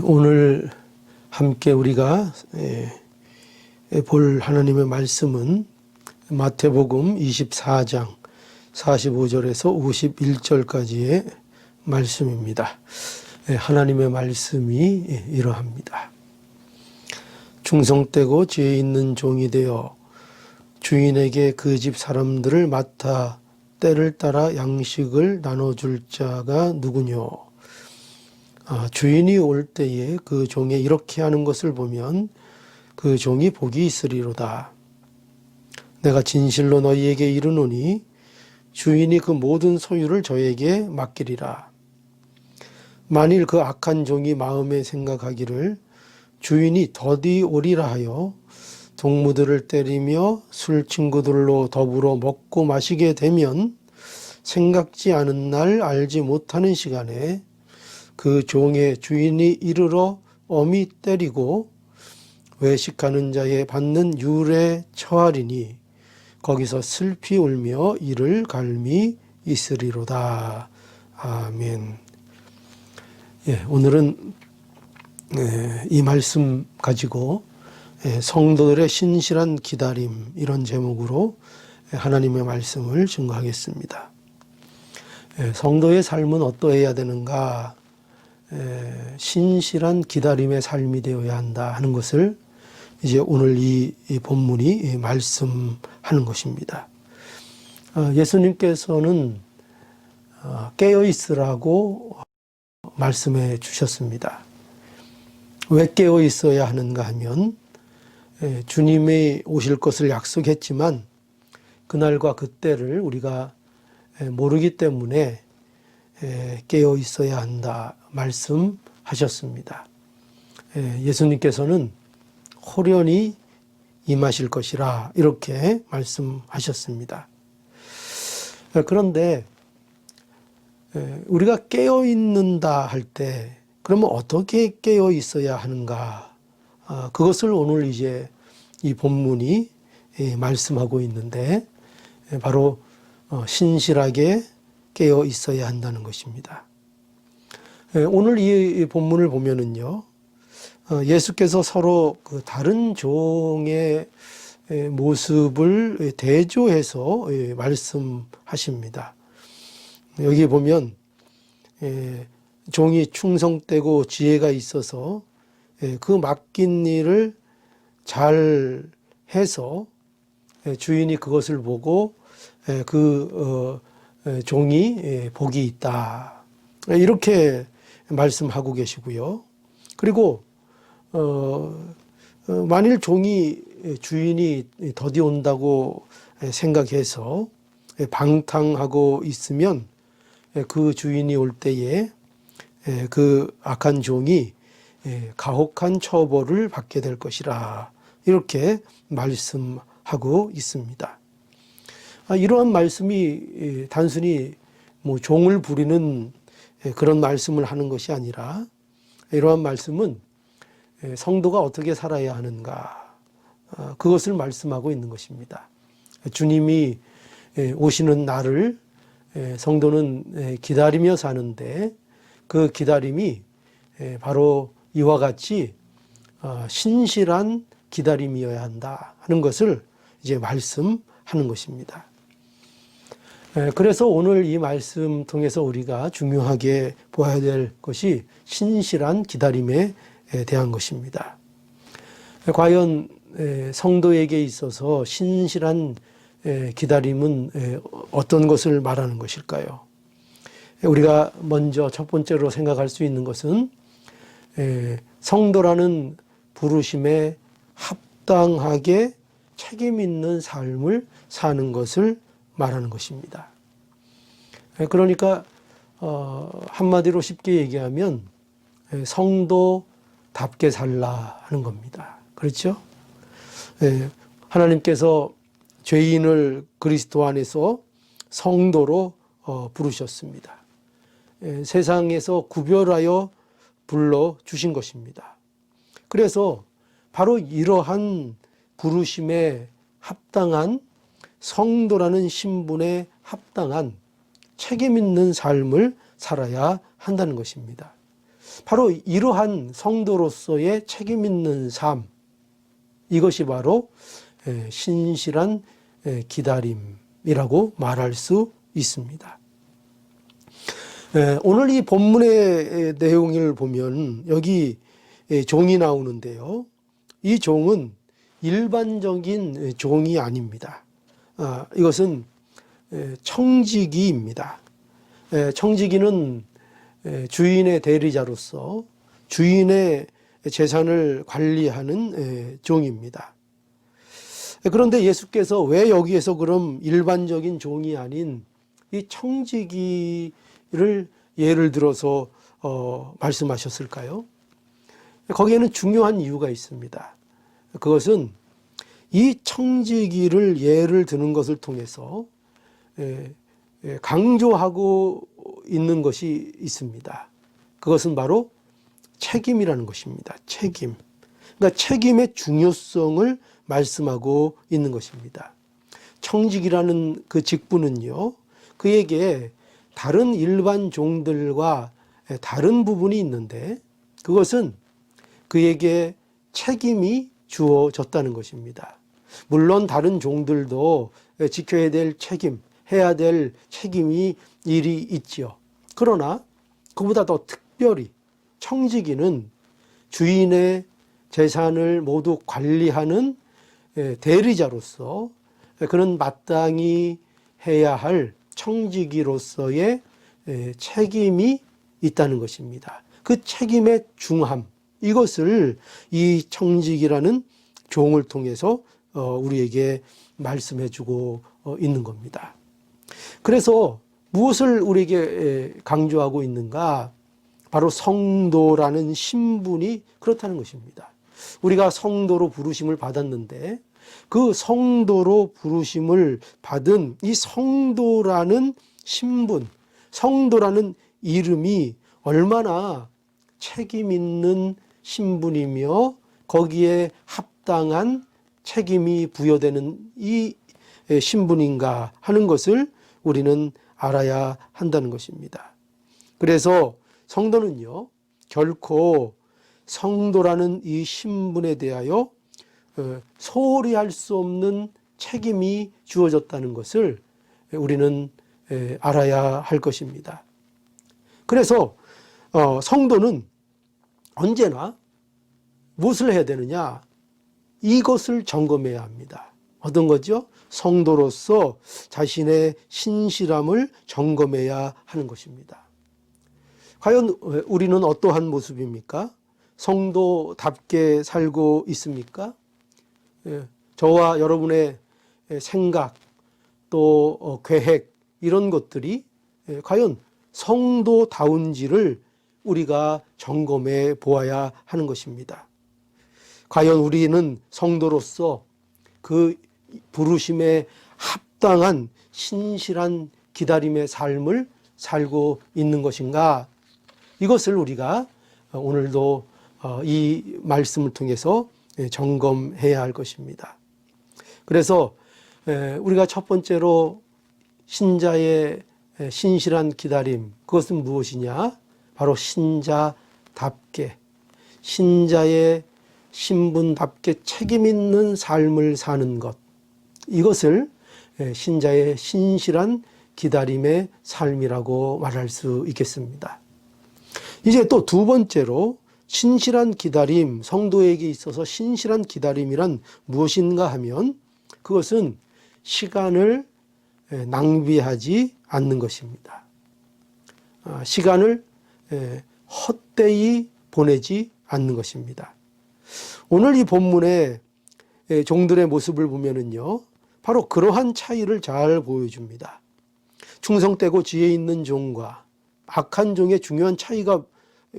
오늘 함께 우리가 볼 하나님의 말씀은 마태복음 24장 45절에서 51절까지의 말씀입니다. 하나님의 말씀이 이러합니다. 충성되고 지혜 있는 종이 되어 주인에게 그 집 사람들을 맡아 때를 따라 양식을 나눠줄 자가 누구뇨? 주인이 올 때에 그 종이 이렇게 하는 것을 보면 그 종이 복이 있으리로다. 내가 진실로 너희에게 이르노니 주인이 그 모든 소유를 저에게 맡기리라. 만일 그 악한 종이 마음에 생각하기를 주인이 더디 오리라 하여 동무들을 때리며 술 친구들로 더불어 먹고 마시게 되면 생각지 않은 날 알지 못하는 시간에 그 종의 주인이 이르러 엄히 때리고 외식하는 자의 받는 율에 처하리니 거기서 슬피 울며 이를 갈미 있으리로다. 아멘. 오늘은 이 말씀 가지고 성도들의 신실한 기다림 이런 제목으로 하나님의 말씀을 증거하겠습니다. 성도의 삶은 어떠해야 되는가? 신실한 기다림의 삶이 되어야 한다 하는 것을 이제 오늘 이 본문이 말씀하는 것입니다. 예수님께서는 깨어 있으라고 말씀해 주셨습니다. 왜 깨어 있어야 하는가 하면 주님이 오실 것을 약속했지만 그날과 그때를 우리가 모르기 때문에 깨어 있어야 한다 말씀하셨습니다. 예수님께서는 호련히 임하실 것이라 이렇게 말씀하셨습니다. 그런데 우리가 깨어 있는다 할 때 그러면 어떻게 깨어 있어야 하는가? 그것을 오늘 이제 이 본문이 말씀하고 있는데 바로 신실하게 깨어 있어야 한다는 것입니다. 오늘 이 본문을 보면은요, 예수께서 서로 그 다른 종의 모습을 대조해서 말씀하십니다. 여기 보면 종이 충성되고 지혜가 있어서 그 맡긴 일을 잘 해서 주인이 그것을 보고 그 종이 복이 있다. 이렇게 말씀하고 계시고요. 그리고 만일 종이 주인이 더디 온다고 생각해서 방탕하고 있으면 그 주인이 올 때에 그 악한 종이 가혹한 처벌을 받게 될 것이라 이렇게 말씀하고 있습니다. 이러한 말씀이 단순히 종을 부리는 그런 말씀을 하는 것이 아니라 이러한 말씀은 성도가 어떻게 살아야 하는가 그것을 말씀하고 있는 것입니다. 주님이 오시는 날을 성도는 기다리며 사는데 그 기다림이 바로 이와 같이 신실한 기다림이어야 한다 하는 것을 이제 말씀하는 것입니다. 그래서 오늘 이 말씀 통해서 우리가 중요하게 보아야 될 것이 신실한 기다림에 대한 것입니다. 과연 성도에게 있어서 신실한 기다림은 어떤 것을 말하는 것일까요? 우리가 먼저 첫 번째로 생각할 수 있는 것은 성도라는 부르심에 합당하게 책임 있는 삶을 사는 것을 말하는 것입니다. 그러니까 한마디로 쉽게 얘기하면 성도답게 살라 하는 겁니다. 그렇죠? 하나님께서 죄인을 그리스도 안에서 성도로 부르셨습니다. 세상에서 구별하여 불러주신 것입니다. 그래서 바로 이러한 부르심에 합당한 성도라는 신분에 합당한 책임 있는 삶을 살아야 한다는 것입니다. 바로 이러한 성도로서의 책임 있는 삶, 이것이 바로 신실한 기다림이라고 말할 수 있습니다. 오늘 이 본문의 내용을 보면 여기 종이 나오는데요. 이 종은 일반적인 종이 아닙니다. 이것은 청지기입니다. 청지기는 주인의 대리자로서 주인의 재산을 관리하는 종입니다. 그런데 예수께서 왜 여기에서 그럼 일반적인 종이 아닌 이 청지기를 예를 들어서 말씀하셨을까요? 거기에는 중요한 이유가 있습니다. 그것은 이 청지기를 예를 드는 것을 통해서 강조하고 있는 것이 있습니다. 그것은 바로 책임이라는 것입니다. 책임. 그러니까 책임의 중요성을 말씀하고 있는 것입니다. 청직이라는 그 직분은요, 그에게 다른 일반 종들과 다른 부분이 있는데 그것은 그에게 책임이 주어졌다는 것입니다. 물론 다른 종들도 지켜야 될 책임, 해야 될 책임이 일이 있죠. 그러나 그보다 더 특별히 청지기는 주인의 재산을 모두 관리하는 대리자로서 그는 마땅히 해야 할 청지기로서의 책임이 있다는 것입니다. 그 책임의 중함, 이것을 이 청지기라는 종을 통해서 우리에게 말씀해 주고 있는 겁니다. 그래서 무엇을 우리에게 강조하고 있는가? 바로 성도라는 신분이 그렇다는 것입니다. 우리가 성도로 부르심을 받았는데 그 성도로 부르심을 받은 이 성도라는 신분, 성도라는 이름이 얼마나 책임 있는 신분이며 거기에 합당한 책임이 부여되는 이 신분인가 하는 것을 우리는 알아야 한다는 것입니다. 그래서 성도는요, 결코 성도라는 이 신분에 대하여 소홀히 할 수 없는 책임이 주어졌다는 것을 우리는 알아야 할 것입니다. 그래서 성도는 언제나 무엇을 해야 되느냐? 이것을 점검해야 합니다. 어떤 거죠? 성도로서 자신의 신실함을 점검해야 하는 것입니다. 과연 우리는 어떠한 모습입니까? 성도답게 살고 있습니까? 저와 여러분의 생각 또 계획 이런 것들이 과연 성도다운지를 우리가 점검해 보아야 하는 것입니다. 과연 우리는 성도로서 그 부르심에 합당한 신실한 기다림의 삶을 살고 있는 것인가? 이것을 우리가 오늘도 이 말씀을 통해서 점검해야 할 것입니다. 그래서 우리가 첫 번째로 신자의 신실한 기다림, 그것은 무엇이냐? 바로 신자답게, 신자의 신분답게 책임 있는 삶을 사는 것, 이것을 신자의 신실한 기다림의 삶이라고 말할 수 있겠습니다. 이제 또 두 번째로 신실한 기다림, 성도에게 있어서 신실한 기다림이란 무엇인가 하면 그것은 시간을 낭비하지 않는 것입니다. 시간을 헛되이 보내지 않는 것입니다. 오늘 이 본문의 종들의 모습을 보면은요, 바로 그러한 차이를 잘 보여줍니다. 충성되고 지혜 있는 종과 악한 종의 중요한 차이가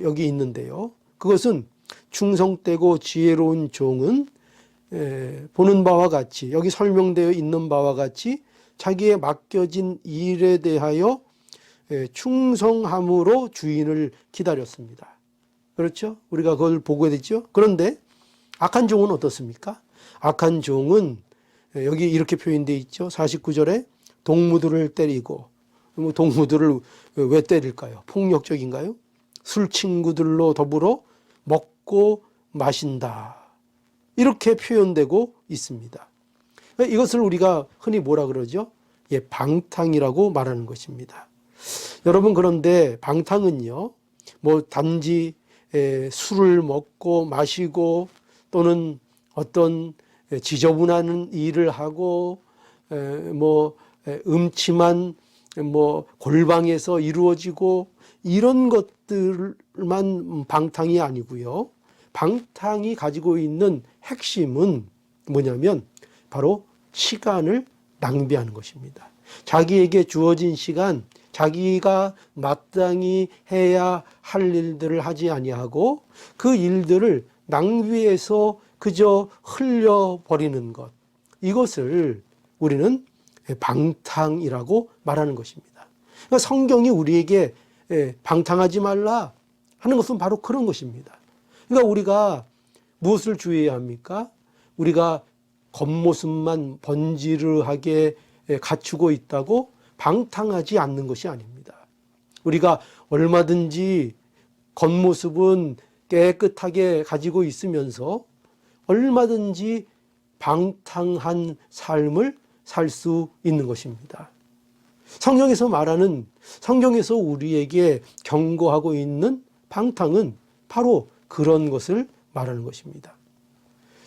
여기 있는데요. 그것은 충성되고 지혜로운 종은 보는 바와 같이, 여기 설명되어 있는 바와 같이 자기의 맡겨진 일에 대하여 충성함으로 주인을 기다렸습니다. 그렇죠? 우리가 그걸 보게 됐죠? 그런데 악한 종은 어떻습니까? 악한 종은 여기 이렇게 표현되어 있죠. 49절에 동무들을 때리고, 동무들을 왜 때릴까요? 폭력적인가요? 술 친구들로 더불어 먹고 마신다. 이렇게 표현되고 있습니다. 이것을 우리가 흔히 뭐라 그러죠? 예, 방탕이라고 말하는 것입니다. 여러분, 그런데 방탕은요, 뭐 단지 술을 먹고 마시고 또는 어떤 지저분한 일을 하고 뭐 음침한 뭐 골방에서 이루어지고 이런 것들만 방탕이 아니고요. 방탕이 가지고 있는 핵심은 뭐냐면 바로 시간을 낭비하는 것입니다. 자기에게 주어진 시간, 자기가 마땅히 해야 할 일들을 하지 아니하고 그 일들을 낭비해서 그저 흘려버리는 것, 이것을 우리는 방탕이라고 말하는 것입니다. 그러니까 성경이 우리에게 방탕하지 말라 하는 것은 바로 그런 것입니다. 그러니까 우리가 무엇을 주의해야 합니까? 우리가 겉모습만 번지르하게 갖추고 있다고 방탕하지 않는 것이 아닙니다. 우리가 얼마든지 겉모습은 깨끗하게 가지고 있으면서 얼마든지 방탕한 삶을 살 수 있는 것입니다. 성경에서 말하는, 성경에서 우리에게 경고하고 있는 방탕은 바로 그런 것을 말하는 것입니다.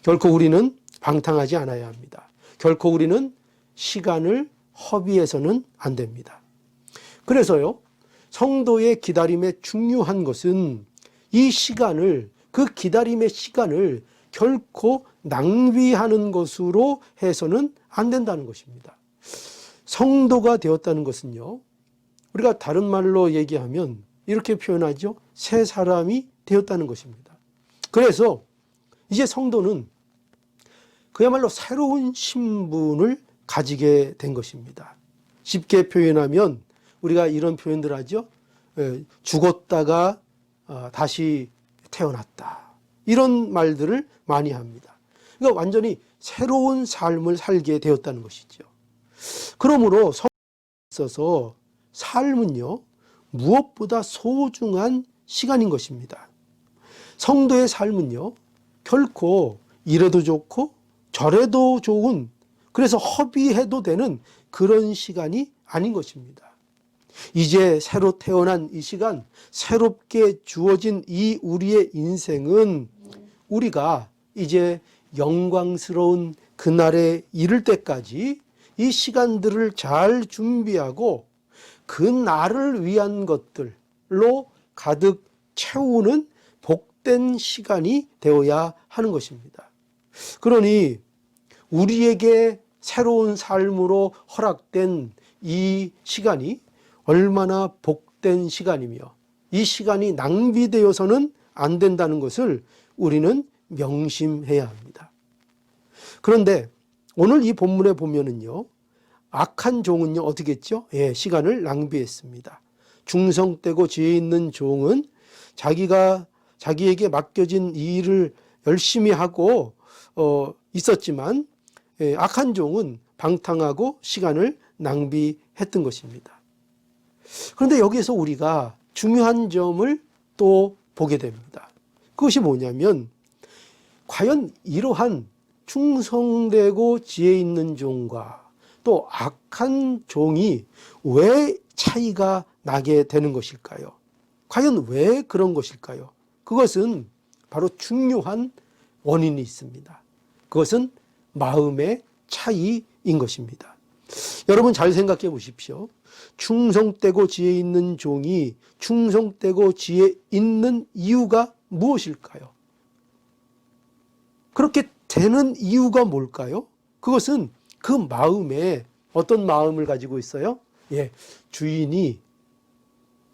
결코 우리는 방탕하지 않아야 합니다. 결코 우리는 시간을 허비해서는 안 됩니다. 그래서요, 성도의 기다림에 중요한 것은 이 시간을, 그 기다림의 시간을 결코 낭비하는 것으로 해서는 안 된다는 것입니다. 성도가 되었다는 것은요, 우리가 다른 말로 얘기하면 이렇게 표현하죠. 새 사람이 되었다는 것입니다. 그래서 이제 성도는 그야말로 새로운 신분을 가지게 된 것입니다. 쉽게 표현하면 우리가 이런 표현들 하죠. 죽었다가 다시 태어났다. 이런 말들을 많이 합니다. 그러니까 완전히 새로운 삶을 살게 되었다는 것이죠. 그러므로 성도에 있어서 삶은요, 무엇보다 소중한 시간인 것입니다. 성도의 삶은요, 결코 이래도 좋고 저래도 좋은, 그래서 허비해도 되는 그런 시간이 아닌 것입니다. 이제 새로 태어난 이 시간, 새롭게 주어진 이 우리의 인생은 우리가 이제 영광스러운 그날에 이를 때까지 이 시간들을 잘 준비하고 그 날을 위한 것들로 가득 채우는 복된 시간이 되어야 하는 것입니다. 그러니 우리에게 새로운 삶으로 허락된 이 시간이 얼마나 복된 시간이며 이 시간이 낭비되어서는 안 된다는 것을 우리는 명심해야 합니다. 그런데 오늘 이 본문에 보면은요, 악한 종은요, 어떻게 했죠? 예, 시간을 낭비했습니다. 충성되고 지혜 있는 종은 자기에게 맡겨진 이 일을 열심히 하고 있었지만, 악한 종은 방탕하고 시간을 낭비했던 것입니다. 그런데 여기에서 우리가 중요한 점을 또 보게 됩니다. 그것이 뭐냐면, 과연 이러한 충성되고 지혜 있는 종과 또 악한 종이 왜 차이가 나게 되는 것일까요? 과연 왜 그런 것일까요? 그것은 바로 중요한 원인이 있습니다. 그것은 마음의 차이인 것입니다. 여러분 잘 생각해 보십시오. 충성되고 지혜 있는 종이 충성되고 지혜 있는 이유가 무엇일까요? 그렇게 되는 이유가 뭘까요? 그것은 그 마음에 어떤 마음을 가지고 있어요? 예, 주인이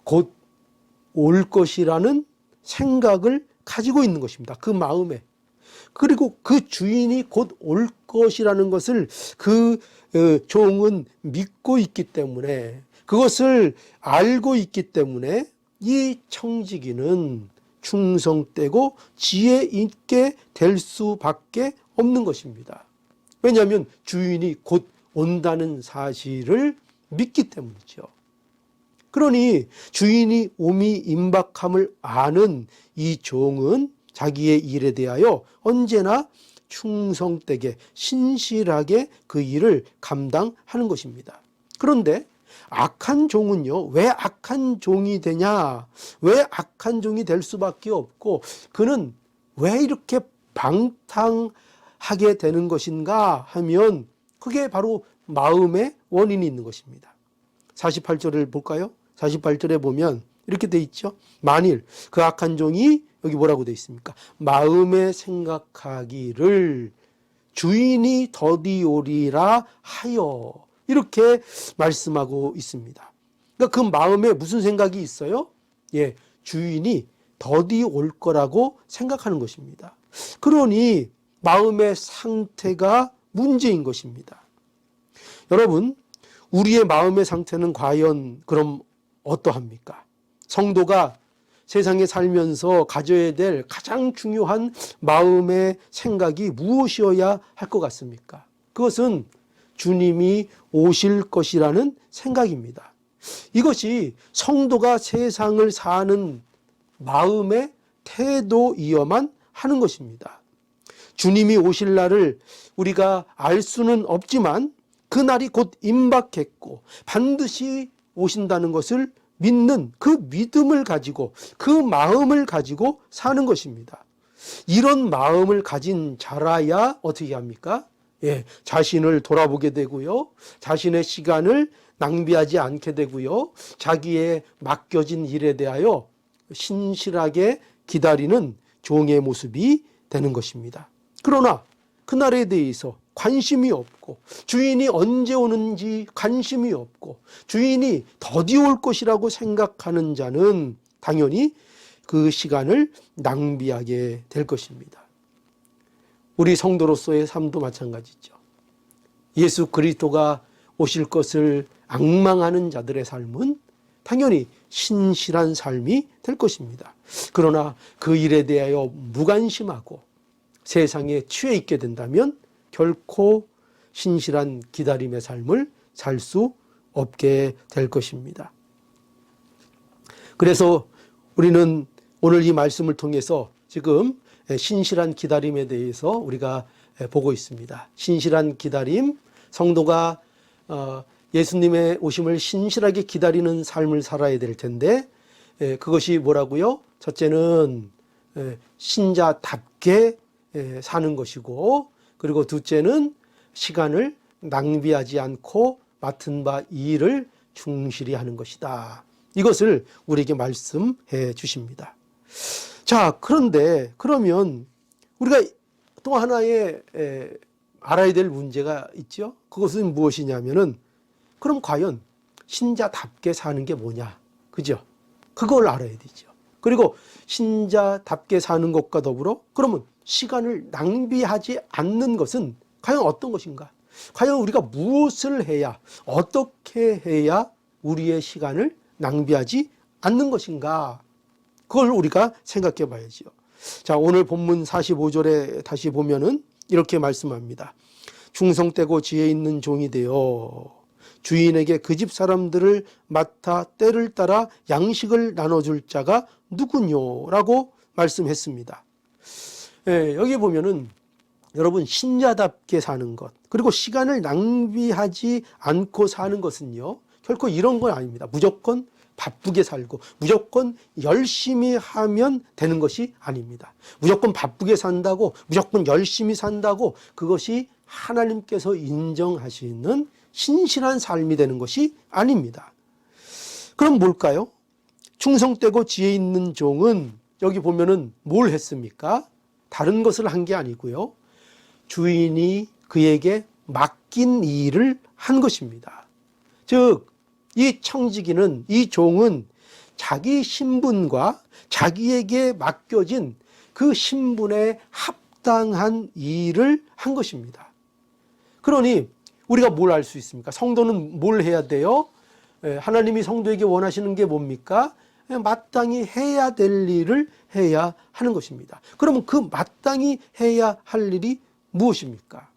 곧 올 것이라는 생각을 가지고 있는 것입니다. 그 마음에. 그리고 그 주인이 곧 올 것이라는 것을 그 종은 믿고 있기 때문에, 그것을 알고 있기 때문에 이 청지기는 충성되고 지혜 있게 될 수밖에 없는 것입니다. 왜냐하면 주인이 곧 온다는 사실을 믿기 때문이죠. 그러니 주인이 오미 임박함을 아는 이 종은 자기의 일에 대하여 언제나 충성되게 신실하게 그 일을 감당하는 것입니다. 그런데 악한 종은요, 왜 악한 종이 되냐? 왜 악한 종이 될 수밖에 없고 그는 왜 이렇게 방탕하게 되는 것인가 하면 그게 바로 마음의 원인이 있는 것입니다. 48절을 볼까요? 48절에 보면 이렇게 돼 있죠. 만일 그 악한 종이 여기 뭐라고 돼 있습니까? 마음에 생각하기를 주인이 더디오리라 하여 이렇게 말씀하고 있습니다. 그러니까 그 마음에 무슨 생각이 있어요? 예, 주인이 더디 올 거라고 생각하는 것입니다. 그러니 마음의 상태가 문제인 것입니다. 여러분, 우리의 마음의 상태는 과연 그럼 어떠합니까? 성도가 세상에 살면서 가져야 될 가장 중요한 마음의 생각이 무엇이어야 할 것 같습니까? 그것은 주님이 오실 것이라는 생각입니다. 이것이 성도가 세상을 사는 마음의 태도이어만 하는 것입니다. 주님이 오실 날을 우리가 알 수는 없지만 그 날이 곧 임박했고 반드시 오신다는 것을 믿는 그 믿음을 가지고 그 마음을 가지고 사는 것입니다. 이런 마음을 가진 자라야 어떻게 합니까? 예, 자신을 돌아보게 되고요. 자신의 시간을 낭비하지 않게 되고요. 자기의 맡겨진 일에 대하여 신실하게 기다리는 종의 모습이 되는 것입니다. 그러나 그날에 대해서 관심이 없고 주인이 언제 오는지 관심이 없고 주인이 더디 올 것이라고 생각하는 자는 당연히 그 시간을 낭비하게 될 것입니다. 우리 성도로서의 삶도 마찬가지죠. 예수 그리스도가 오실 것을 앙망하는 자들의 삶은 당연히 신실한 삶이 될 것입니다. 그러나 그 일에 대하여 무관심하고 세상에 취해 있게 된다면 결코 신실한 기다림의 삶을 살 수 없게 될 것입니다. 그래서 우리는 오늘 이 말씀을 통해서 지금 신실한 기다림에 대해서 우리가 보고 있습니다. 신실한 기다림, 성도가 예수님의 오심을 신실하게 기다리는 삶을 살아야 될 텐데 그것이 뭐라고요? 첫째는 신자답게 사는 것이고 그리고 둘째는 시간을 낭비하지 않고 맡은 바 일을 충실히 하는 것이다. 이것을 우리에게 말씀해 주십니다. 자, 그런데 그러면 우리가 또 하나의 알아야 될 문제가 있죠. 그것은 무엇이냐면은 그럼 과연 신자답게 사는 게 뭐냐? 그죠? 그걸 알아야 되죠. 그리고 신자답게 사는 것과 더불어 그러면 시간을 낭비하지 않는 것은 과연 어떤 것인가? 과연 우리가 무엇을 해야, 어떻게 해야 우리의 시간을 낭비하지 않는 것인가? 그걸 우리가 생각해 봐야죠. 자, 오늘 본문 45절에 다시 보면은 이렇게 말씀합니다. 충성되고 지혜 있는 종이 되어 주인에게 그 집 사람들을 맡아 때를 따라 양식을 나눠줄 자가 누구뇨? 라고 말씀했습니다. 예, 여기 보면은 여러분 신자답게 사는 것 그리고 시간을 낭비하지 않고 사는 것은요 결코 이런 건 아닙니다. 무조건 바쁘게 살고 무조건 열심히 하면 되는 것이 아닙니다. 무조건 바쁘게 산다고 무조건 열심히 산다고 그것이 하나님께서 인정하시는 신실한 삶이 되는 것이 아닙니다. 그럼 뭘까요? 충성되고 지혜 있는 종은 여기 보면은 뭘 했습니까? 다른 것을 한 게 아니고요. 주인이 그에게 맡긴 일을 한 것입니다. 즉, 이 청지기는, 이 종은 자기 신분과 자기에게 맡겨진 그 신분에 합당한 일을 한 것입니다. 그러니 우리가 뭘 알 수 있습니까? 성도는 뭘 해야 돼요? 하나님이 성도에게 원하시는 게 뭡니까? 마땅히 해야 될 일을 해야 하는 것입니다. 그러면 그 마땅히 해야 할 일이 무엇입니까?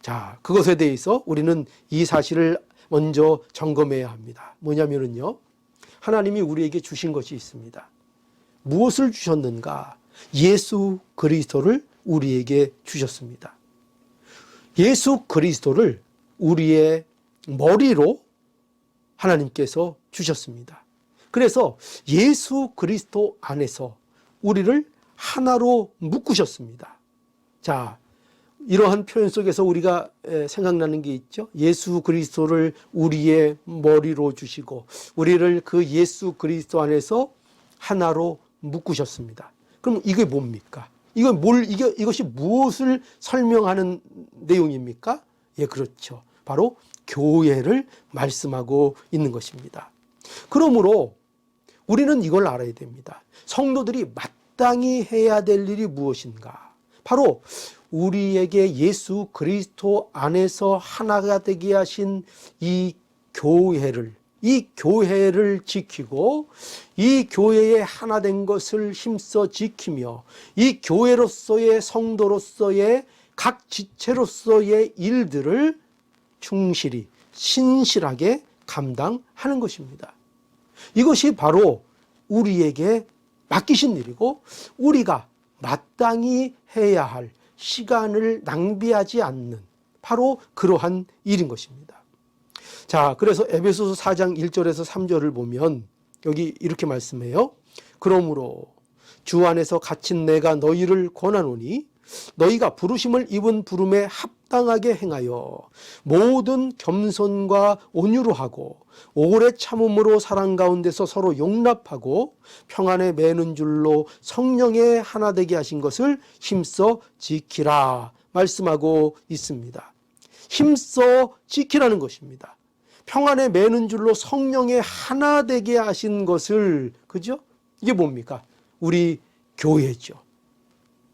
자, 그것에 대해서 우리는 이 사실을 먼저 점검해야 합니다. 뭐냐면은요, 하나님이 우리에게 주신 것이 있습니다. 무엇을 주셨는가? 예수 그리스도를 우리에게 주셨습니다. 예수 그리스도를 우리의 머리로 하나님께서 주셨습니다. 그래서 예수 그리스도 안에서 우리를 하나로 묶으셨습니다. 자, 이러한 표현 속에서 우리가 생각나는 게 있죠. 예수 그리스도를 우리의 머리로 주시고 우리를 그 예수 그리스도 안에서 하나로 묶으셨습니다. 그럼 이게 뭡니까? 이것이 무엇을 설명하는 내용입니까? 예, 그렇죠. 바로 교회를 말씀하고 있는 것입니다. 그러므로 우리는 이걸 알아야 됩니다. 성도들이 마땅히 해야 될 일이 무엇인가? 바로 우리에게 예수 그리스도 안에서 하나가 되게 하신 이 교회를 지키고 이 교회의 하나 된 것을 힘써 지키며 이 교회로서의 성도로서의 각 지체로서의 일들을 충실히 신실하게 감당하는 것입니다. 이것이 바로 우리에게 맡기신 일이고 우리가 마땅히 해야 할 시간을 낭비하지 않는 바로 그러한 일인 것입니다. 자, 그래서 에베소서 4장 1절에서 3절을 보면 여기 이렇게 말씀해요. 그러므로 주 안에서 갇힌 내가 너희를 권하노니 너희가 부르심을 입은 부름에 합당하게 행하여 모든 겸손과 온유로 하고 오래 참음으로 사랑 가운데서 서로 용납하고 평안에 매는 줄로 성령의 하나 되게 하신 것을 힘써 지키라 말씀하고 있습니다. 힘써 지키라는 것입니다. 평안에 매는 줄로 성령의 하나 되게 하신 것을, 그죠? 이게 뭡니까? 우리 교회죠.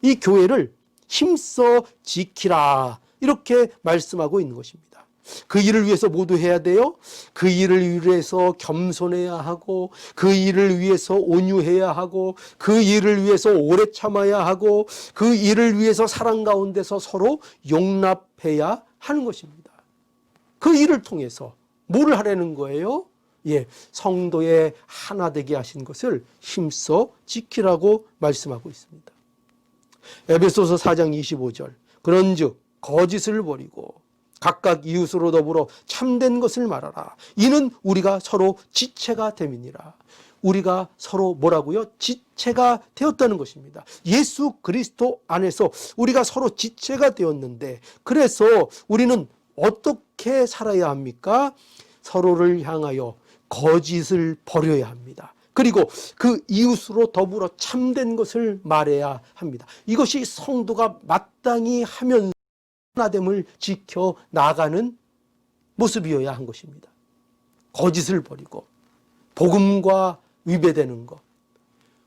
이 교회를 힘써 지키라 이렇게 말씀하고 있는 것입니다. 그 일을 위해서 모두 해야 돼요. 그 일을 위해서 겸손해야 하고 그 일을 위해서 온유해야 하고 그 일을 위해서 오래 참아야 하고 그 일을 위해서 사랑 가운데서 서로 용납해야 하는 것입니다. 그 일을 통해서 뭐를 하라는 거예요? 예, 성도의 하나 되게 하신 것을 힘써 지키라고 말씀하고 있습니다. 에베소서 4장 25절 그런즉 거짓을 버리고 각각 이웃으로 더불어 참된 것을 말하라. 이는 우리가 서로 지체가 됨이니라. 우리가 서로 뭐라고요? 지체가 되었다는 것입니다. 예수 그리스도 안에서 우리가 서로 지체가 되었는데 그래서 우리는 어떻게 살아야 합니까? 서로를 향하여 거짓을 버려야 합니다. 그리고 그 이웃으로 더불어 참된 것을 말해야 합니다. 이것이 성도가 마땅히 하면서 하나됨을 지켜 나가는 모습이어야 한 것입니다. 거짓을 버리고 복음과 위배되는 것.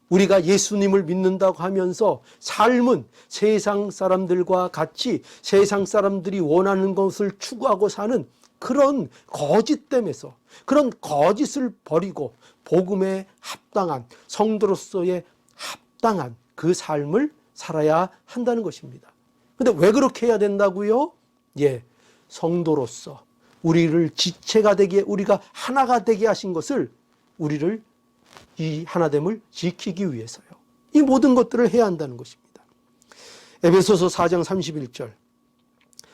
우리가 예수님을 믿는다고 하면서 삶은 세상 사람들과 같이 세상 사람들이 원하는 것을 추구하고 사는 그런 거짓됨에서 그런 거짓을 버리고 복음에 합당한 성도로서의 합당한 그 삶을 살아야 한다는 것입니다. 그런데 왜 그렇게 해야 된다고요? 예, 성도로서 우리를 지체가 되게 우리가 하나가 되게 하신 것을 우리를 이 하나됨을 지키기 위해서요. 이 모든 것들을 해야 한다는 것입니다. 에베소서 4장 31절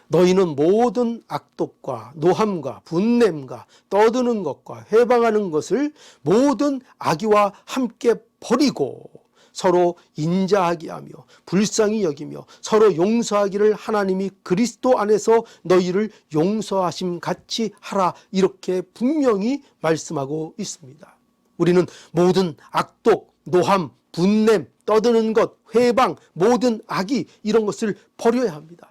너희는 모든 악독과 노함과 분냄과 떠드는 것과 회방하는 것을 모든 악의와 함께 버리고 서로 인자하게 하며 불쌍히 여기며 서로 용서하기를 하나님이 그리스도 안에서 너희를 용서하심 같이 하라 이렇게 분명히 말씀하고 있습니다. 우리는 모든 악독, 노함, 분냄, 떠드는 것, 회방, 모든 악의 이런 것을 버려야 합니다.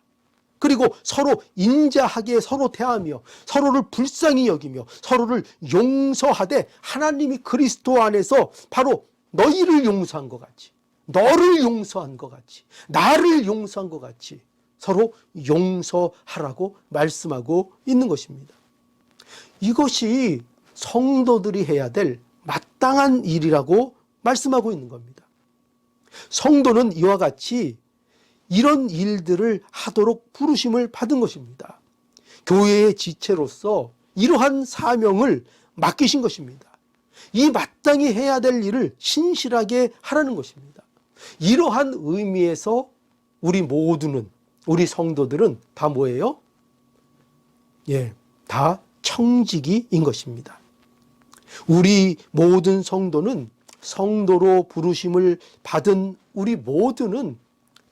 그리고 서로 인자하게 서로 대하며 서로를 불쌍히 여기며 서로를 용서하되 하나님이 그리스도 안에서 바로 너희를 용서한 것 같이 너를 용서한 것 같이 나를 용서한 것 같이 서로 용서하라고 말씀하고 있는 것입니다. 이것이 성도들이 해야 될 마땅한 일이라고 말씀하고 있는 겁니다. 성도는 이와 같이 이런 일들을 하도록 부르심을 받은 것입니다. 교회의 지체로서 이러한 사명을 맡기신 것입니다. 이 마땅히 해야 될 일을 신실하게 하라는 것입니다. 이러한 의미에서 우리 모두는, 우리 성도들은 다 뭐예요? 다 청지기인 것입니다. 우리 모든 성도는, 성도로 부르심을 받은 우리 모두는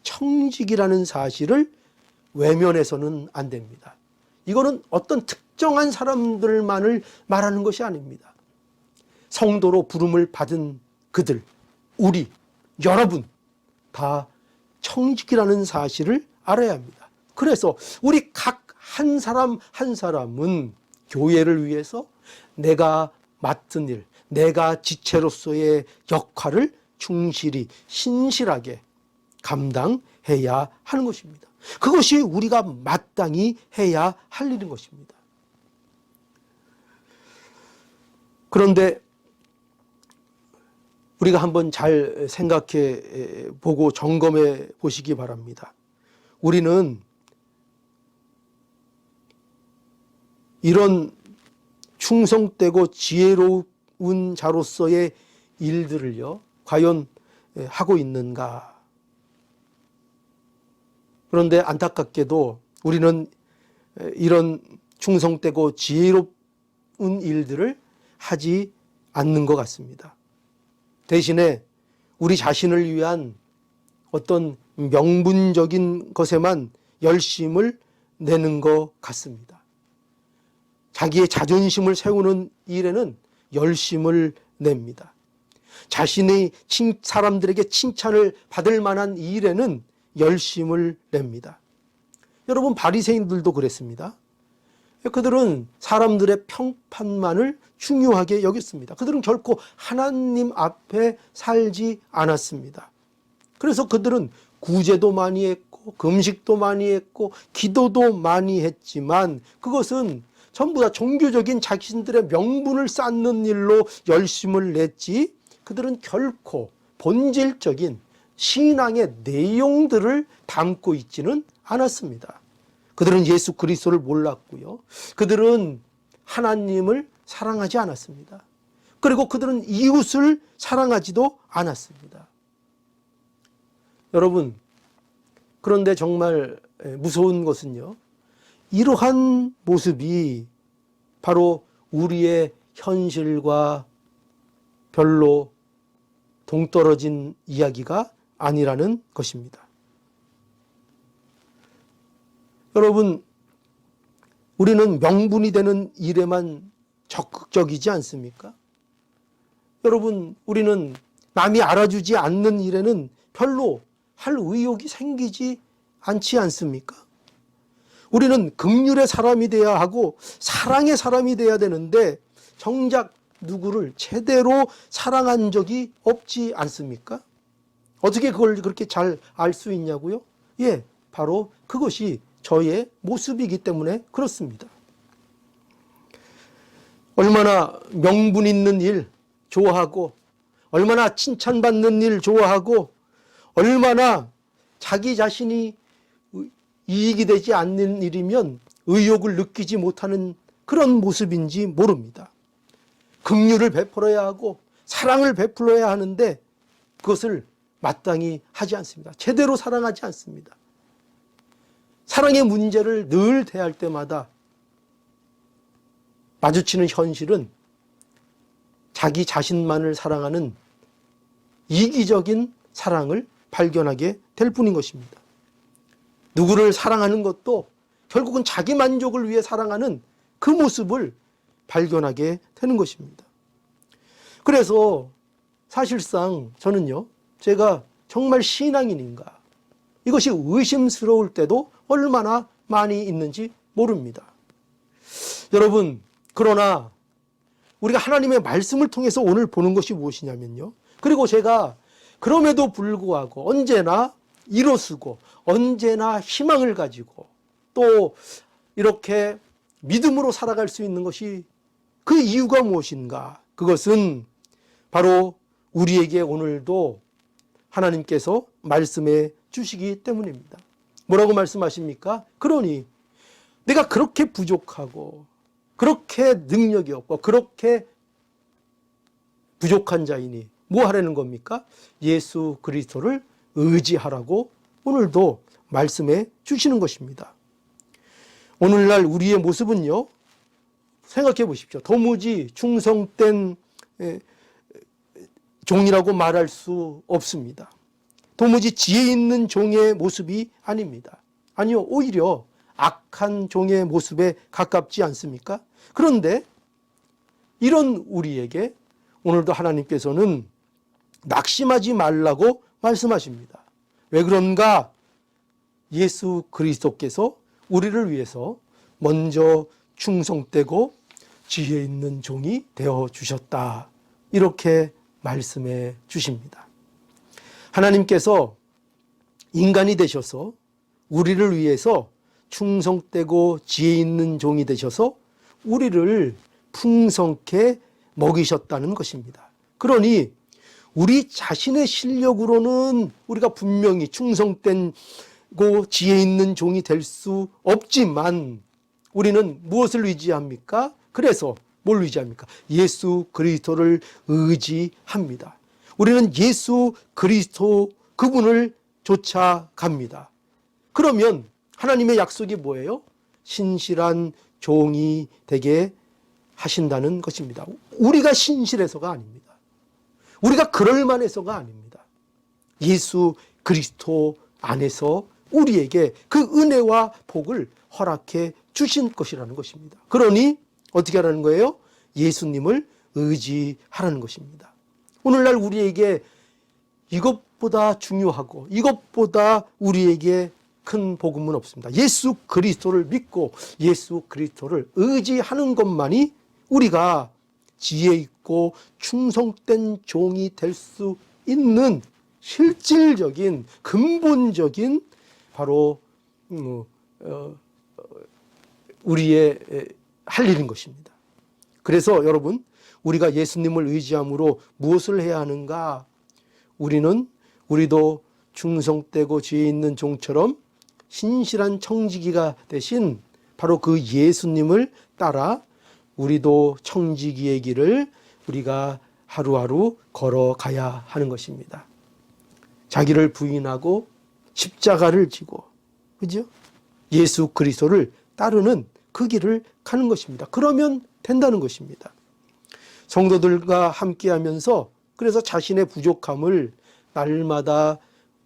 청지기라는 사실을 외면해서는 안 됩니다. 이거는 어떤 특정한 사람들만을 말하는 것이 아닙니다. 성도로 부름을 받은 그들, 우리, 여러분 다 청지기라는 사실을 알아야 합니다. 그래서 우리 각 한 사람 한 사람은 교회를 위해서 내가 맡은 일, 내가 지체로서의 역할을 충실히, 신실하게 감당해야 하는 것입니다. 그것이 우리가 마땅히 해야 할 일인 것입니다. 그런데 우리가 한번 잘 생각해 보고 점검해 보시기 바랍니다. 우리는 이런 충성되고 지혜로운 자로서의 일들을요, 과연 하고 있는가? 그런데 안타깝게도 우리는 이런 충성되고 지혜로운 일들을 하지 않는 것 같습니다. 대신에 우리 자신을 위한 어떤 명분적인 것에만 열심을 내는 것 같습니다. 자기의 자존심을 세우는 일에는 열심을 냅니다. 자신의 사람들에게 칭찬을 받을 만한 일에는 열심을 냅니다. 여러분, 바리새인들도 그랬습니다. 그들은 사람들의 평판만을 중요하게 여겼습니다. 그들은 결코 하나님 앞에 살지 않았습니다. 그래서 그들은 구제도 많이 했고 금식도 많이 했고 기도도 많이 했지만 그것은 전부 다 종교적인 자신들의 명분을 쌓는 일로 열심을 냈지, 그들은 결코 본질적인 신앙의 내용들을 담고 있지는 않았습니다. 그들은 예수 그리스도를 몰랐고요. 그들은 하나님을 사랑하지 않았습니다. 그리고 그들은 이웃을 사랑하지도 않았습니다. 여러분, 그런데 정말 무서운 것은요, 이러한 모습이 바로 우리의 현실과 별로 동떨어진 이야기가 아니라는 것입니다. 여러분, 우리는 명분이 되는 일에만 적극적이지 않습니까? 여러분, 우리는 남이 알아주지 않는 일에는 별로 할 의욕이 생기지 않지 않습니까? 우리는 긍휼의 사람이 되어야 하고 사랑의 사람이 되어야 되는데 정작 누구를 제대로 사랑한 적이 없지 않습니까? 어떻게 그걸 그렇게 잘 알 수 있냐고요? 바로 그것이 저의 모습이기 때문에 그렇습니다. 얼마나 명분 있는 일 좋아하고, 얼마나 칭찬받는 일 좋아하고, 얼마나 자기 자신이 이익이 되지 않는 일이면 의욕을 느끼지 못하는 그런 모습인지 모릅니다. 긍휼을 베풀어야 하고 사랑을 베풀어야 하는데 그것을 마땅히 하지 않습니다. 제대로 사랑하지 않습니다. 사랑의 문제를 늘 대할 때마다 마주치는 현실은 자기 자신만을 사랑하는 이기적인 사랑을 발견하게 될 뿐인 것입니다. 누구를 사랑하는 것도 결국은 자기 만족을 위해 사랑하는 그 모습을 발견하게 되는 것입니다. 그래서 사실상 저는요, 제가 정말 신앙인인가, 이것이 의심스러울 때도 얼마나 많이 있는지 모릅니다. 여러분, 그러나 우리가 하나님의 말씀을 통해서 오늘 보는 것이 무엇이냐면요, 그리고 제가 그럼에도 불구하고 언제나 일어서고 언제나 희망을 가지고 또 이렇게 믿음으로 살아갈 수 있는 것이, 그 이유가 무엇인가? 그것은 바로 우리에게 오늘도 하나님께서 말씀해 주시기 때문입니다. 뭐라고 말씀하십니까? 그러니 내가 그렇게 부족하고 그렇게 능력이 없고 그렇게 부족한 자이니 뭐 하라는 겁니까? 예수 그리스도를 의지하라고 오늘도 말씀해 주시는 것입니다. 오늘날 우리의 모습은요, 생각해 보십시오. 도무지 충성된 종이라고 말할 수 없습니다. 도무지 지혜 있는 종의 모습이 아닙니다. 아니요, 오히려 악한 종의 모습에 가깝지 않습니까? 그런데 이런 우리에게 오늘도 하나님께서는 낙심하지 말라고 말씀하십니다. 왜 그런가? 예수 그리스도께서 우리를 위해서 먼저 충성되고 지혜 있는 종이 되어 주셨다. 이렇게 말씀해 주십니다. 하나님께서 인간이 되셔서 우리를 위해서 충성되고 지혜 있는 종이 되셔서 우리를 풍성케 먹이셨다는 것입니다. 그러니 우리 자신의 실력으로는 우리가 분명히 충성되고 지혜 있는 종이 될 수 없지만 우리는 무엇을 의지합니까? 그래서 뭘 의지합니까? 예수 그리스도를 의지합니다. 우리는 예수 그리스도 그분을 쫓아갑니다. 그러면 하나님의 약속이 뭐예요? 신실한 종이 되게 하신다는 것입니다. 우리가 신실해서가 아닙니다. 우리가 그럴 만해서가 아닙니다. 예수 그리스도 안에서 우리에게 그 은혜와 복을 허락해 주신 것이라는 것입니다. 그러니 어떻게 하라는 거예요? 예수님을 의지하라는 것입니다. 오늘날 우리에게 이것보다 중요하고 이것보다 우리에게 큰 복음은 없습니다. 예수 그리스도를 믿고 예수 그리스도를 의지하는 것만이 우리가 지혜 있고 충성된 종이 될 수 있는 실질적인 근본적인 바로 우리의 할 일인 것입니다. 그래서 여러분, 우리가 예수님을 의지함으로 무엇을 해야 하는가? 우리도 충성되고 지혜 있는 종처럼 신실한 청지기가 되신 바로 그 예수님을 따라 우리도 청지기의 길을 우리가 하루하루 걸어가야 하는 것입니다. 자기를 부인하고 십자가를 지고, 그죠? 예수 그리스도를 따르는 그 길을 가는 것입니다. 그러면 된다는 것입니다. 성도들과 함께하면서 그래서 자신의 부족함을 날마다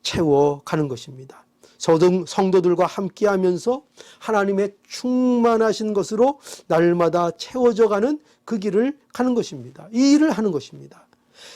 채워가는 것입니다. 성도들과 함께하면서 하나님의 충만하신 것으로 날마다 채워져가는 그 길을 가는 것입니다. 이 일을 하는 것입니다.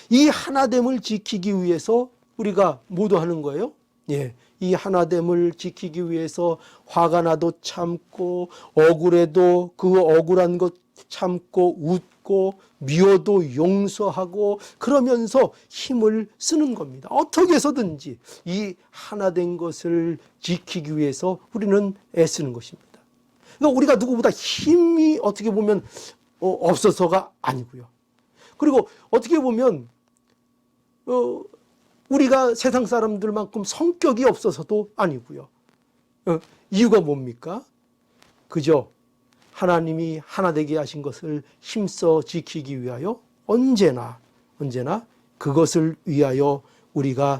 이 하나됨을 지키기 위해서 우리가 모두 하는 거예요. 예, 이 하나됨을 지키기 위해서 화가 나도 참고 억울해도 그 억울한 것 참고 웃고 미워도 용서하고 그러면서 힘을 쓰는 겁니다. 어떻게 해서든지 이 하나된 것을 지키기 위해서 우리는 애쓰는 것입니다. 그러니까 우리가 누구보다 힘이 어떻게 보면 없어서가 아니고요. 그리고 어떻게 보면 우리가 세상 사람들만큼 성격이 없어서도 아니고요. 이유가 뭡니까? 그저 하나님이 하나 되게 하신 것을 힘써 지키기 위하여 언제나 그것을 위하여 우리가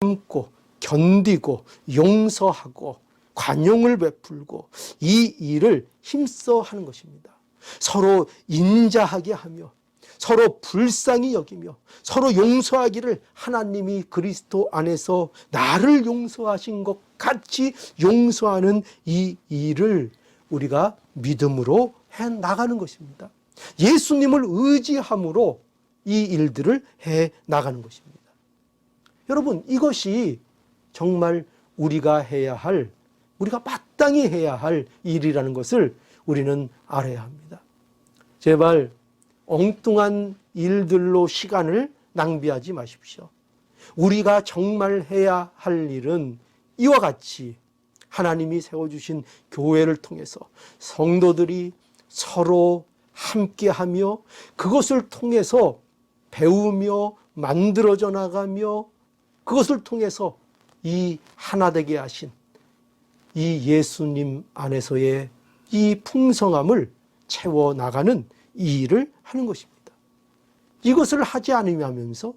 참고 견디고 용서하고 관용을 베풀고 이 일을 힘써 하는 것입니다. 서로 인자하게 하며 서로 불쌍히 여기며 서로 용서하기를 하나님이 그리스도 안에서 나를 용서하신 것 같이 용서하는 이 일을 우리가 믿음으로 해 나가는 것입니다. 예수님을 의지함으로 이 일들을 해 나가는 것입니다. 여러분, 이것이 정말 우리가 마땅히 해야 할 일이라는 것을 우리는 알아야 합니다. 제발 엉뚱한 일들로 시간을 낭비하지 마십시오. 우리가 정말 해야 할 일은 이와 같이 하나님이 세워주신 교회를 통해서 성도들이 서로 함께하며 그것을 통해서 배우며 만들어져 나가며 그것을 통해서 이 하나 되게 하신 이 예수님 안에서의 이 풍성함을 채워나가는 이 일을 하는 것입니다. 이것을 하지 않으면서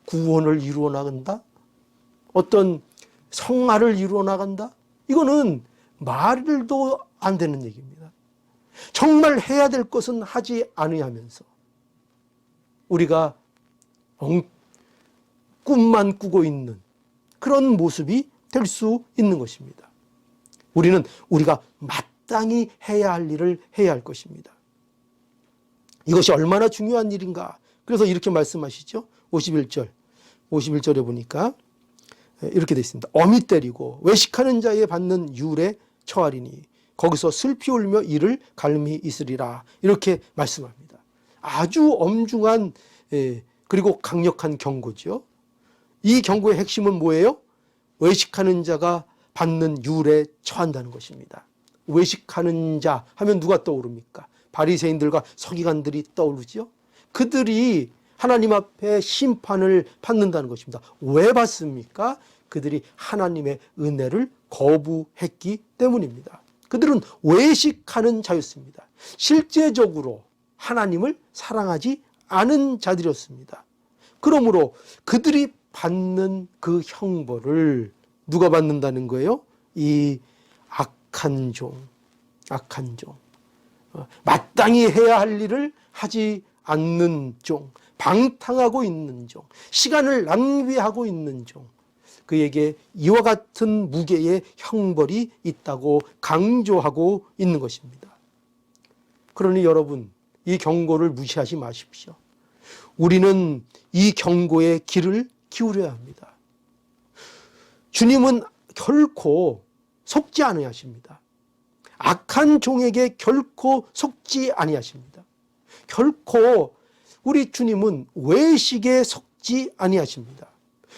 구원을 이루어 나간다? 어떤 성화를 이루어 나간다? 이거는 말도 안 되는 얘기입니다. 정말 해야 될 것은 하지 않으면서 우리가 꿈만 꾸고 있는 그런 모습이 될 수 있는 것입니다. 우리는 우리가 마땅히 해야 할 일을 해야 할 것입니다. 이것이 얼마나 중요한 일인가. 그래서 이렇게 말씀하시죠. 51절에 보니까 이렇게 되어 있습니다. 어미 때리고 외식하는 자에 받는 율에 처하리니 거기서 슬피 울며 이를 갈미 있으리라. 이렇게 말씀합니다. 아주 엄중한 그리고 강력한 경고죠. 이 경고의 핵심은 뭐예요? 외식하는 자가 받는 율에 처한다는 것입니다. 외식하는 자 하면 누가 떠오릅니까? 바리새인들과 서기관들이 떠오르죠. 그들이 하나님 앞에 심판을 받는다는 것입니다. 왜 받습니까? 그들이 하나님의 은혜를 거부했기 때문입니다. 그들은 외식하는 자였습니다. 실제적으로 하나님을 사랑하지 않은 자들이었습니다. 그러므로 그들이 받는 그 형벌을 누가 받는다는 거예요? 이 악한 종. 마땅히 해야 할 일을 하지 않는 종, 방탕하고 있는 종, 시간을 낭비하고 있는 종, 그에게 이와 같은 무게의 형벌이 있다고 강조하고 있는 것입니다. 그러니 여러분, 이 경고를 무시하지 마십시오. 우리는 이 경고에 귀를 기울여야 합니다. 주님은 결코 속지 아니하십니다. 악한 종에게 결코 속지 아니하십니다. 결코 우리 주님은 외식에 속지 아니하십니다.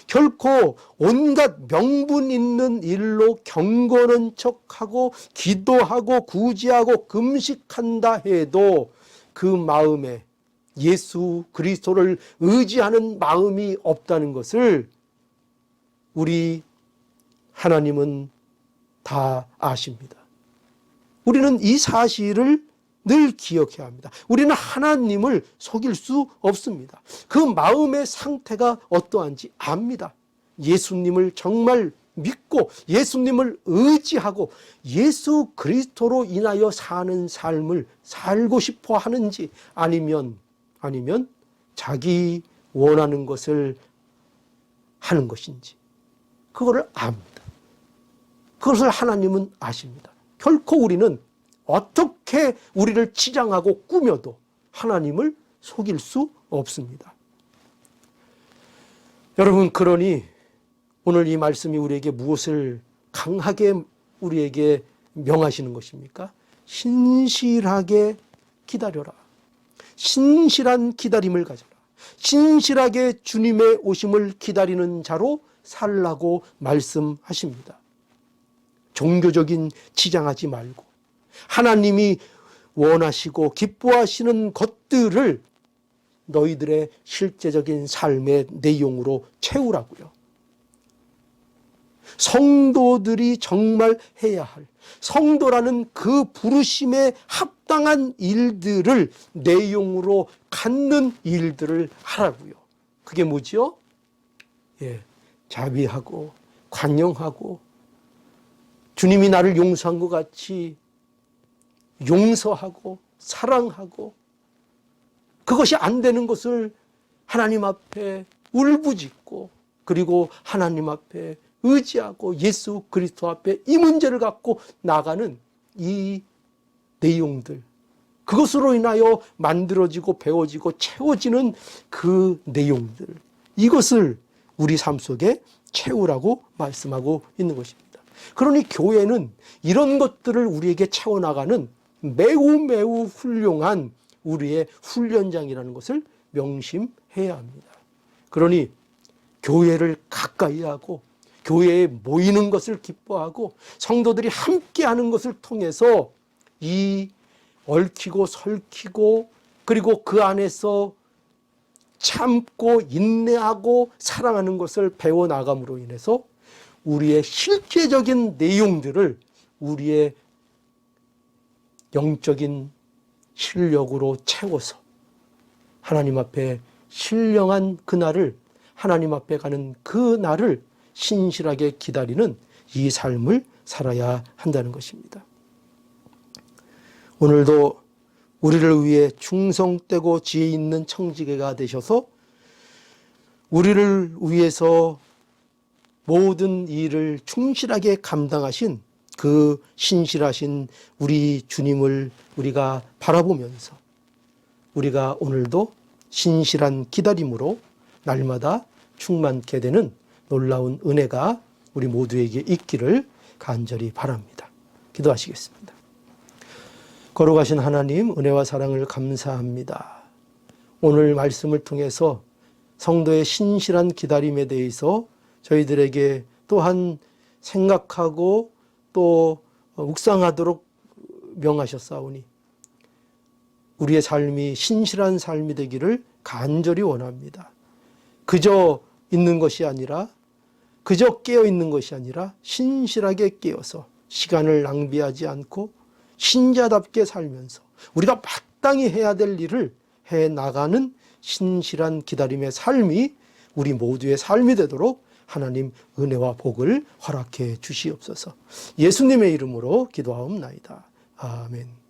결코 온갖 명분 있는 일로 경건한 척하고 기도하고 구제하고 금식한다 해도 그 마음에 예수 그리스도를 의지하는 마음이 없다는 것을 우리 하나님은 다 아십니다. 우리는 이 사실을 늘 기억해야 합니다. 우리는 하나님을 속일 수 없습니다. 그 마음의 상태가 어떠한지 압니다. 예수님을 정말 믿고 예수님을 의지하고 예수 그리스도로 인하여 사는 삶을 살고 싶어 하는지 아니면 자기 원하는 것을 하는 것인지 그거를 압니다. 그것을 하나님은 아십니다. 결코 우리는 어떻게 우리를 치장하고 꾸며도 하나님을 속일 수 없습니다. 여러분, 그러니 오늘 이 말씀이 우리에게 무엇을 강하게 우리에게 명하시는 것입니까? 신실하게 기다려라. 신실한 기다림을 가져라. 신실하게 주님의 오심을 기다리는 자로 살라고 말씀하십니다. 종교적인 치장하지 말고 하나님이 원하시고 기뻐하시는 것들을 너희들의 실제적인 삶의 내용으로 채우라고요. 성도들이 정말 해야 할 성도라는 그 부르심에 합당한 일들을 내용으로 갖는 일들을 하라고요. 그게 뭐죠? 자비하고 관용하고 주님이 나를 용서한 것 같이 용서하고 사랑하고 그것이 안 되는 것을 하나님 앞에 울부짖고 그리고 하나님 앞에 의지하고 예수 그리스도 앞에 이 문제를 갖고 나가는 이 내용들, 그것으로 인하여 만들어지고 배워지고 채워지는 그 내용들, 이것을 우리 삶 속에 채우라고 말씀하고 있는 것입니다. 그러니 교회는 이런 것들을 우리에게 채워나가는 매우 훌륭한 우리의 훈련장이라는 것을 명심해야 합니다. 그러니 교회를 가까이 하고 교회에 모이는 것을 기뻐하고 성도들이 함께하는 것을 통해서 이 얽히고 설키고 그리고 그 안에서 참고 인내하고 사랑하는 것을 배워나감으로 인해서 우리의 실제적인 내용들을 우리의 영적인 실력으로 채워서 하나님 앞에 신령한 그날을, 하나님 앞에 가는 그 날을 신실하게 기다리는 이 삶을 살아야 한다는 것입니다. 오늘도 우리를 위해 충성되고 지혜 있는 청지기가 되셔서 우리를 위해서 모든 일을 충실하게 감당하신 그 신실하신 우리 주님을 우리가 바라보면서 우리가 오늘도 신실한 기다림으로 날마다 충만케 되는 놀라운 은혜가 우리 모두에게 있기를 간절히 바랍니다. 기도하시겠습니다. 거룩하신 하나님, 은혜와 사랑을 감사합니다. 오늘 말씀을 통해서 성도의 신실한 기다림에 대해서 저희들에게 또한 생각하고 또 묵상하도록 명하셨사오니 우리의 삶이 신실한 삶이 되기를 간절히 원합니다. 그저 있는 것이 아니라, 그저 깨어 있는 것이 아니라 신실하게 깨어서 시간을 낭비하지 않고 신자답게 살면서 우리가 마땅히 해야 될 일을 해 나가는 신실한 기다림의 삶이 우리 모두의 삶이 되도록 하나님 은혜와 복을 허락해 주시옵소서. 예수님의 이름으로 기도하옵나이다. 아멘.